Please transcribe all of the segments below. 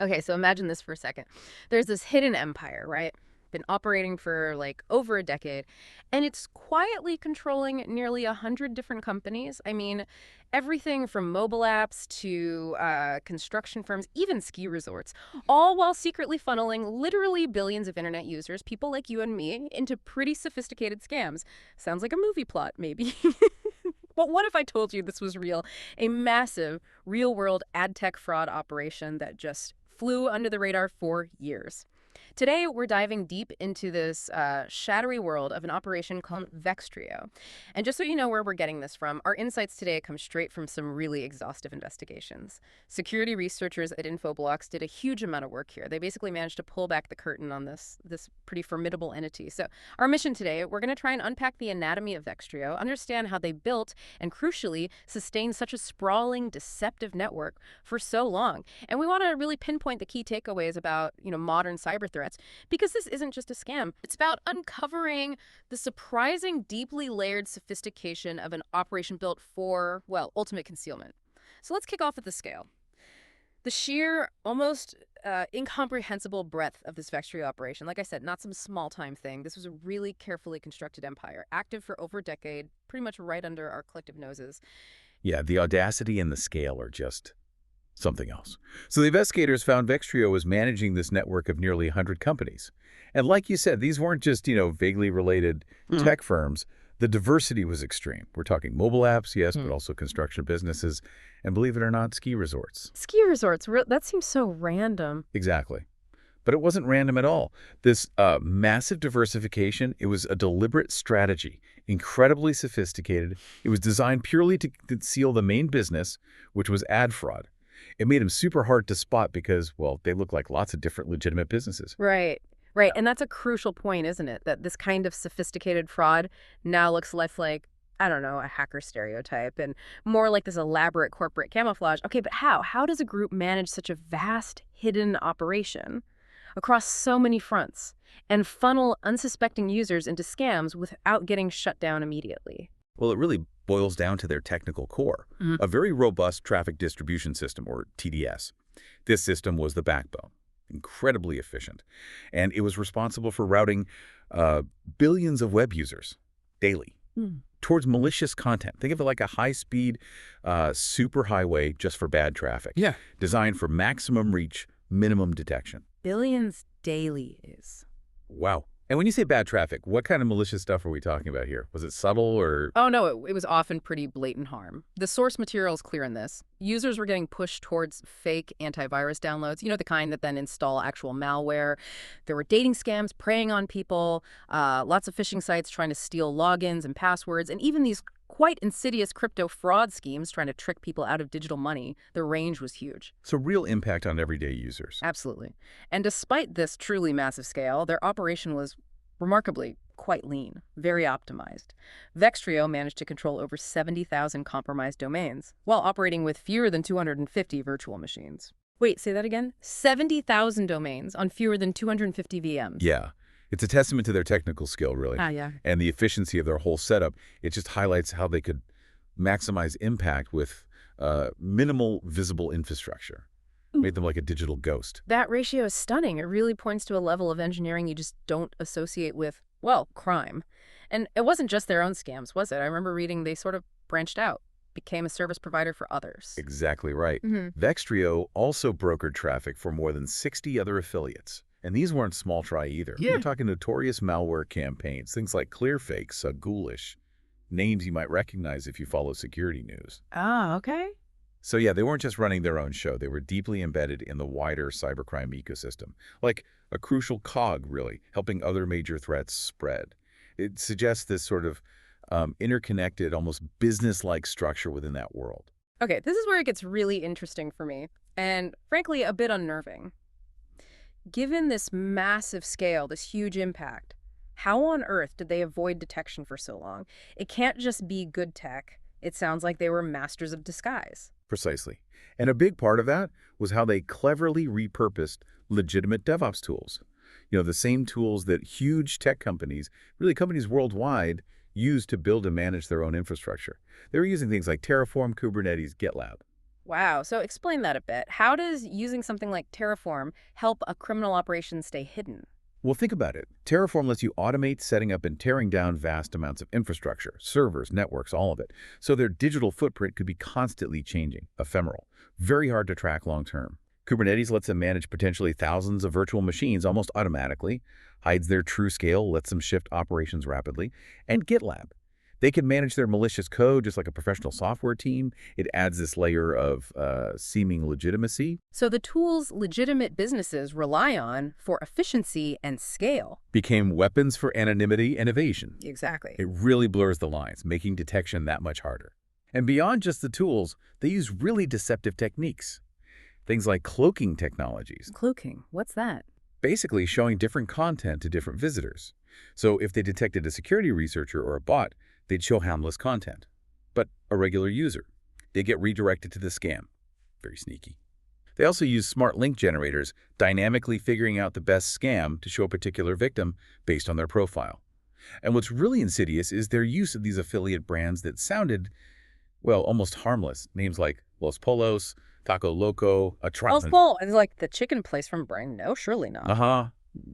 Okay, so imagine this for a second. There's this hidden empire, right? Been operating for like over a decade, and it's quietly controlling nearly 100 different companies. I mean, everything from mobile apps to construction firms, even ski resorts, all while secretly funneling literally billions of internet users, people like you and me, into pretty sophisticated scams. Sounds like a movie plot, maybe. But what if I told you this was real? A massive, real world ad tech fraud operation that just flew under the radar for years. Today, we're diving deep into this shadowy world of an operation called VexTrio. And just so you know where we're getting this from, our insights today come straight from some really exhaustive investigations. Security researchers at Infoblox did a huge amount of work here. They basically managed to pull back the curtain on this pretty formidable entity. So our mission today, we're going to try and unpack the anatomy of VexTrio, understand how they built and crucially sustained such a sprawling, deceptive network for so long. And we want to really pinpoint the key takeaways about, modern cyber threats because this isn't just a scam. It's about uncovering the surprising, deeply layered sophistication of an operation built for, well, ultimate concealment. So let's kick off with the scale. The sheer, almost incomprehensible breadth of this factory operation. Like I said, not some small-time thing. This was a really carefully constructed empire, active for over a decade, pretty much right under our collective noses. Yeah, the audacity and the scale are just something else. So the investigators found VexTrio was managing this network of nearly 100 companies. And like you said, these weren't just, vaguely related tech firms. The diversity was extreme. We're talking mobile apps, yes, but also construction businesses, and believe it or not, ski resorts. Ski resorts, that seems so random. Exactly. But it wasn't random at all. This massive diversification, it was a deliberate strategy, incredibly sophisticated. It was designed purely to conceal the main business, which was ad fraud. It made them super hard to spot because, well, they look like lots of different legitimate businesses. Right. Right. And that's a crucial point, isn't it? That this kind of sophisticated fraud now looks less like, I don't know, a hacker stereotype and more like this elaborate corporate camouflage. Okay, but how? How does a group manage such a vast hidden operation across so many fronts and funnel unsuspecting users into scams without getting shut down immediately? Well, it really boils down to their technical core, a very robust traffic distribution system, or TDS. This system was the backbone, incredibly efficient, and it was responsible for routing billions of web users daily towards malicious content. Think of it like a high-speed superhighway just for bad traffic. Yeah. Designed for maximum reach, minimum detection. Billions daily is. Wow. And when you say bad traffic, what kind of malicious stuff are we talking about here? Was it subtle or... Oh, no, it was often pretty blatant harm. The source material is clear in this. Users were getting pushed towards fake antivirus downloads, the kind that then install actual malware. There were dating scams preying on people, lots of phishing sites trying to steal logins and passwords, and even these quite insidious crypto fraud schemes trying to trick people out of digital money. The range was huge. So real impact on everyday users. Absolutely. And despite this truly massive scale, their operation was remarkably quite lean, very optimized. VexTrio managed to control over 70,000 compromised domains while operating with fewer than 250 virtual machines. Wait, say that again? 70,000 domains on fewer than 250 VMs. Yeah. It's a testament to their technical skill, really. Yeah. And the efficiency of their whole setup. It just highlights how they could maximize impact with minimal visible infrastructure. Made them like a digital ghost. That ratio is stunning. It really points to a level of engineering you just don't associate with, well, crime. And it wasn't just their own scams, was it? I remember reading they sort of branched out, became a service provider for others. Exactly right. VexTrio also brokered traffic for more than 60 other affiliates. And these weren't small fry either. Yeah. We're talking notorious malware campaigns, things like ClearFake, SocGholish, names you might recognize if you follow security news. Ah, okay. So yeah, they weren't just running their own show. They were deeply embedded in the wider cybercrime ecosystem, like a crucial cog, really, helping other major threats spread. It suggests this sort of interconnected, almost business-like structure within that world. Okay, this is where it gets really interesting for me, and frankly, a bit unnerving. Given this massive scale, this huge impact, how on earth did they avoid detection for so long? It can't just be good tech. It sounds like they were masters of disguise. Precisely. And a big part of that was how they cleverly repurposed legitimate DevOps tools. The same tools that huge tech companies, really companies worldwide, use to build and manage their own infrastructure. They were using things like Terraform, Kubernetes, GitLab. Wow. So explain that a bit. How does using something like Terraform help a criminal operation stay hidden? Well, think about it. Terraform lets you automate setting up and tearing down vast amounts of infrastructure, servers, networks, all of it. So their digital footprint could be constantly changing, ephemeral, very hard to track long term. Kubernetes lets them manage potentially thousands of virtual machines almost automatically, hides their true scale, lets them shift operations rapidly, and GitLab. They can manage their malicious code just like a professional software team. It adds this layer of seeming legitimacy. So the tools legitimate businesses rely on for efficiency and scale. Became weapons for anonymity and evasion. Exactly. It really blurs the lines, making detection that much harder. And beyond just the tools, they use really deceptive techniques. Things like cloaking technologies, Cloaking. What's that? basically showing different content to different visitors. So if they detected a security researcher or a bot, they'd show harmless content. But a regular user, they get redirected to the scam. Very sneaky. They also use smart link generators, dynamically figuring out the best scam to show a particular victim based on their profile. And what's really insidious is their use of these affiliate brands that sounded, well, almost harmless. Names like Los Pollos, Taco Loco, Well, Adtrafico. well, it's like the chicken place from Brain. No, surely not. Uh-huh.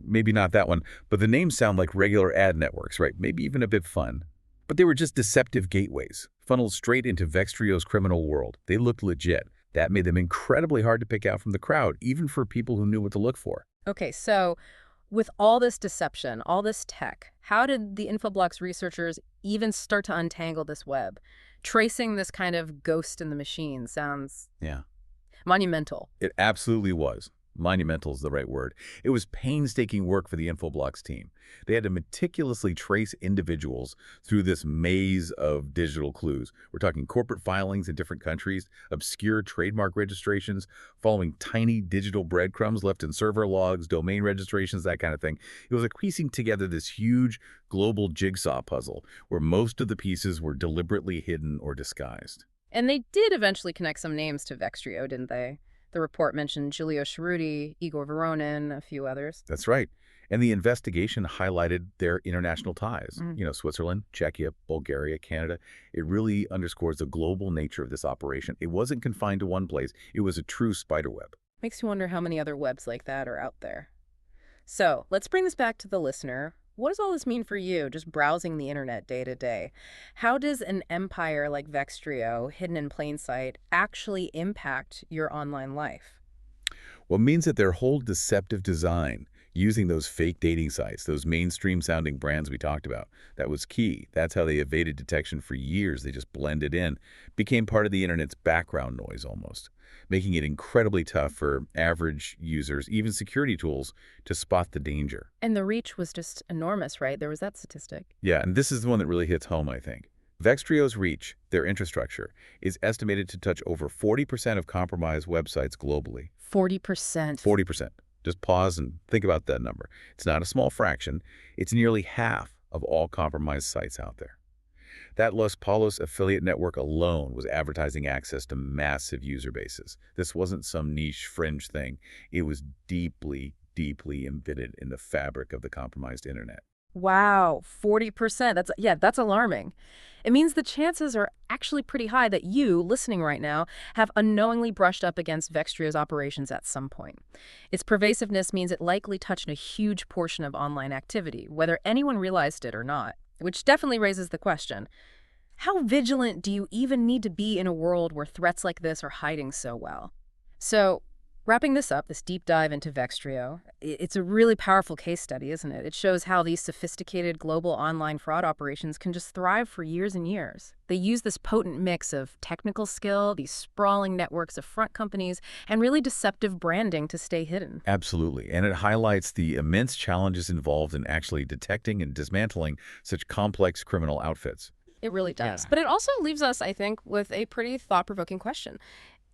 Maybe not that one, but the names sound like regular ad networks, right? Maybe even a bit fun. But they were just deceptive gateways, funneled straight into VexTrio's criminal world. They looked legit. That made them incredibly hard to pick out from the crowd, even for people who knew what to look for. Okay, so with all this deception, all this tech, how did the Infoblox researchers even start to untangle this web? Tracing this kind of ghost in the machine sounds Yeah. monumental. It absolutely was. Monumental is the right word. It was painstaking work for the Infoblox team. They had to meticulously trace individuals through this maze of digital clues. We're talking corporate filings in different countries, obscure trademark registrations, following tiny digital breadcrumbs left in server logs, domain registrations, that kind of thing. It was like piecing together this huge global jigsaw puzzle where most of the pieces were deliberately hidden or disguised. And they did eventually connect some names to VexTrio, didn't they? The report mentioned Giulio Cerruti, Igor Voronin, a few others. That's right. And the investigation highlighted their international ties. Mm. Switzerland, Czechia, Bulgaria, Canada. It really underscores the global nature of this operation. It wasn't confined to one place. It was a true spiderweb. Makes you wonder how many other webs like that are out there. So let's bring this back to the listener. What does all this mean for you, just browsing the internet day to day? How does an empire like VexTrio, hidden in plain sight, actually impact your online life? Well, it means that their whole deceptive design, using those fake dating sites, those mainstream-sounding brands we talked about, that was key. That's how they evaded detection for years. They just blended in, became part of the internet's background noise almost, making it incredibly tough for average users, even security tools, to spot the danger. And the reach was just enormous, right? There was that statistic. Yeah, and this is the one that really hits home, I think. VexTrio's reach, their infrastructure, is estimated to touch over 40% of compromised websites globally. 40%. 40%. Just pause and think about that number. It's not a small fraction. It's nearly half of all compromised sites out there. That Los Pollos affiliate network alone was advertising access to massive user bases. This wasn't some niche fringe thing. It was deeply, deeply embedded in the fabric of the compromised internet. Wow, 40%. That's alarming. It means the chances are actually pretty high that you, listening right now, have unknowingly brushed up against VexTrio's operations at some point. Its pervasiveness means it likely touched a huge portion of online activity, whether anyone realized it or not, which definitely raises the question, how vigilant do you even need to be in a world where threats like this are hiding so well? So, wrapping this up, this deep dive into VexTrio, it's a really powerful case study, isn't it? It shows how these sophisticated global online fraud operations can just thrive for years and years. They use this potent mix of technical skill, these sprawling networks of front companies, and really deceptive branding to stay hidden. Absolutely. And it highlights the immense challenges involved in actually detecting and dismantling such complex criminal outfits. It really does. But it also leaves us, I think, with a pretty thought-provoking question.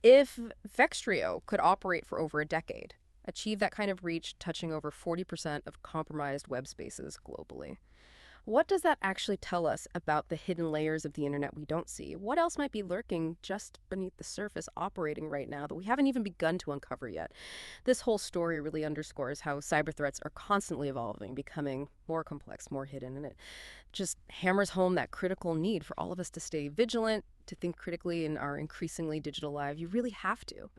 If VexTrio could operate for over a decade, achieve that kind of reach touching over 40% of compromised web spaces globally, what does that actually tell us about the hidden layers of the internet we don't see? What else might be lurking just beneath the surface operating right now that we haven't even begun to uncover yet? This whole story really underscores how cyber threats are constantly evolving, becoming more complex, more hidden, and it just hammers home that critical need for all of us to stay vigilant, to think critically in our increasingly digital lives. You really have to.